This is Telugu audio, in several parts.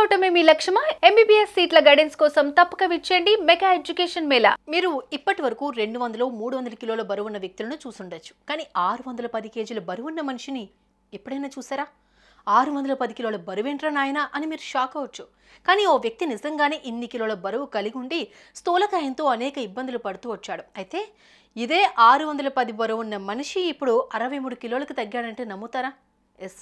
అవటమే మీ లక్ష్యమా? ఎంబీబీఎస్ సీట్ల గైడెన్స్ కోసం తప్పక విచ్చేయండి మెగా ఎడ్యుకేషన్ మేళా. మీరు ఇప్పటి వరకు 200-300 కిలోల బరువున్న వ్యక్తులను చూసుండొచ్చు. కానీ 610 కేజీల బరువున్న మనిషిని ఎప్పుడైనా చూసారా? 610 కిలోల బరువేంట్రా నాయనా అని మీరు షాక్ అవ్వచ్చు. కానీ ఓ వ్యక్తి నిజంగానే ఇన్ని కిలోల బరువు కలిగి ఉండి స్థూలకాయంతో అనేక ఇబ్బందులు పడుతూ వచ్చాడు. అయితే ఇదే 610 బరువున్న మనిషి ఇప్పుడు 63 కిలోలకు తగ్గాడంటే నమ్ముతారా? ఎస్,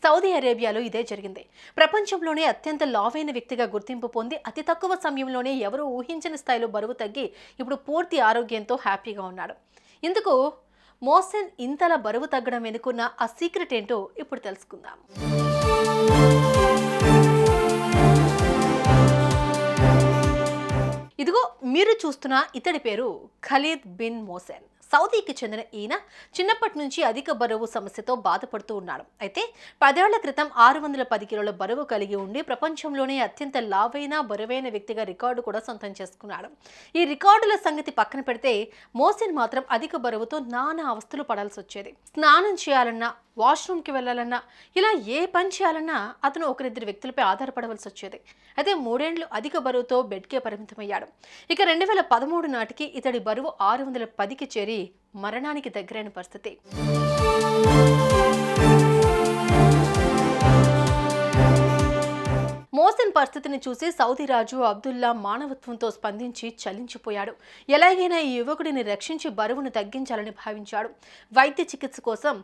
సౌదీ అరేబియాలో ఇదే జరిగింది. ప్రపంచంలోనే అత్యంత లావైన వ్యక్తిగా గుర్తింపు పొంది అతి తక్కువ సమయంలోనే ఎవరూ ఊహించని స్థాయిలో బరువు తగ్గి ఇప్పుడు పూర్తి ఆరోగ్యంతో హ్యాపీగా ఉన్నాడు. ఇందుకు మోసెన్ ఇంతలా బరువు తగ్గడం వెనుకున్న ఆ సీక్రెట్ ఏంటో ఇప్పుడు తెలుసుకుందాం. ఇదిగో మీరు చూస్తున్న ఇతడి పేరు ఖలీద్ బిన్ మోసెన్. సౌదీకి చెందిన ఈయన చిన్నప్పటి నుంచి అధిక బరువు సమస్యతో బాధపడుతూ ఉన్నాడు. అయితే 10 ఏళ్ల క్రితం 610 కిలోల బరువు కలిగి ఉండి ప్రపంచంలోనే అత్యంత లావైన బరువైన వ్యక్తిగా రికార్డు కూడా సొంతం చేసుకున్నాడు. ఈ రికార్డుల సంగతి పక్కన పెడితే మోసెన్ మాత్రం అధిక బరువుతో నానా అవస్థలు పడాల్సి వచ్చేది. స్నానం చేయాలన్నా, వాష్రూమ్కి వెళ్ళాలన్నా, ఇలా ఏ పని చేయాలన్నా అతను ఒకరిద్దరు వ్యక్తులపై ఆధారపడవలసి వచ్చేది. అయితే 3 ఏళ్లు అధిక బరువుతో బెడ్కే పరిమితమయ్యాడు. ఇక 2013 నాటికి ఇతడి బరువు 610కి చేరి మరణానికి దగ్గరైన పరిస్థితి. మోసెన్ పరిస్థితిని చూసి సౌదీ రాజు అబ్దుల్లా మానవత్వంతో స్పందించి చలించిపోయాడు. ఎలాగైనా ఈ యువకుడిని రక్షించి బరువును తగ్గించాలని భావించాడు. వైద్య చికిత్స కోసం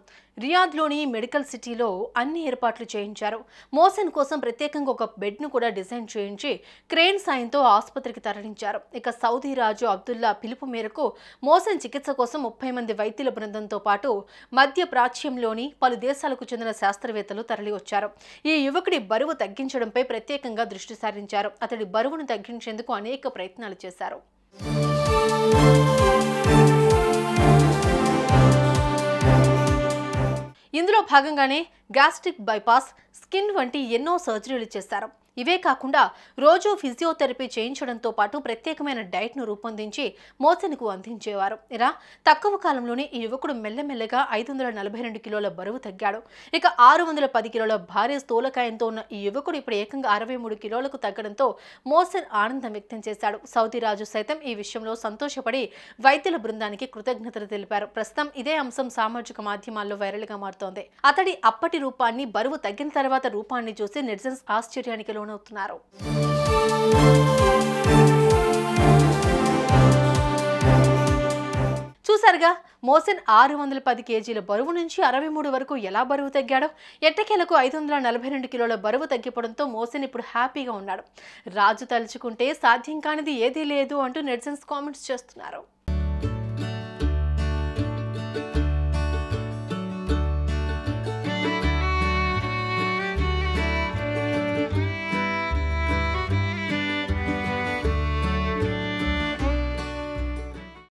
రియాద్లోని మెడికల్ సిటీలో అన్ని ఏర్పాట్లు చేయించారు. మోసెన్ కోసం ప్రత్యేకంగా ఒక బెడ్ను కూడా డిజైన్ చేయించి క్రేన్ సాయంతో ఆసుపత్రికి తరలించారు. ఇక సౌదీ రాజు అబ్దుల్లా పిలుపు మేరకు మోసెన్ చికిత్స కోసం 30 మంది వైద్యుల బృందంతో పాటు మధ్య ప్రాచ్యంలోని పలు దేశాలకు చెందిన శాస్త్రవేత్తలు తరలి వచ్చారు. ఈ యువకుడి బరువు తగ్గించడంపై ప్రత్యేకంగా దృష్టి సారించారు. అతడి బరువును తగ్గించేందుకు అనేక ప్రయత్నాలు చేశారు. ఇందులో భాగంగానే గ్యాస్ట్రిక్ బైపాస్, స్కిన్ వంటి ఎన్నో సర్జరీలు చేశారు. ఇవే కాకుండా రోజు ఫిజియోథెరపీ చేయించడంతో పాటు ప్రత్యేకమైన డైట్ను రూపొందించి మోసెన్కు అందించేవారు. ఇలా తక్కువ కాలంలోనే ఈ యువకుడు మెల్లమెల్లగా 542 కిలోల బరువు తగ్గాడు. ఇక 610 కిలోల భారీ స్థూలకాయంతో ఉన్న ఈ యువకుడు ఇప్పుడు ఏకంగా 63 కిలోలకు తగ్గడంతో మోసెన్ ఆనందం వ్యక్తం చేశాడు. సౌదీ రాజు సైతం ఈ విషయంలో సంతోషపడి వైద్యుల బృందానికి కృతజ్ఞతలు తెలిపారు. ప్రస్తుతం ఇదే అంశం సామాజిక మాధ్యమాల్లో వైరల్గా మారుతోంది. అతడి అప్పటి రూపాన్ని, బరువు తగ్గిన తర్వాత రూపాన్ని చూసి నెటిజన్స్ ఆశ్చర్యానికి లోనవుతున్నారు. చూసారుగా మోసెన్ 610 కేజీల బరువు నుంచి 63 వరకు ఎలా బరువు తగ్గాడో. ఎట్టకేలకు 542 కిలోల బరువు తగ్గిపోవడంతో మోసెన్ ఇప్పుడు హ్యాపీగా ఉన్నాడు. రాజు తలుచుకుంటే సాధ్యం కానిది ఏదీ లేదు అంటూ నెటిజన్స్ కామెంట్స్ చేస్తున్నారు.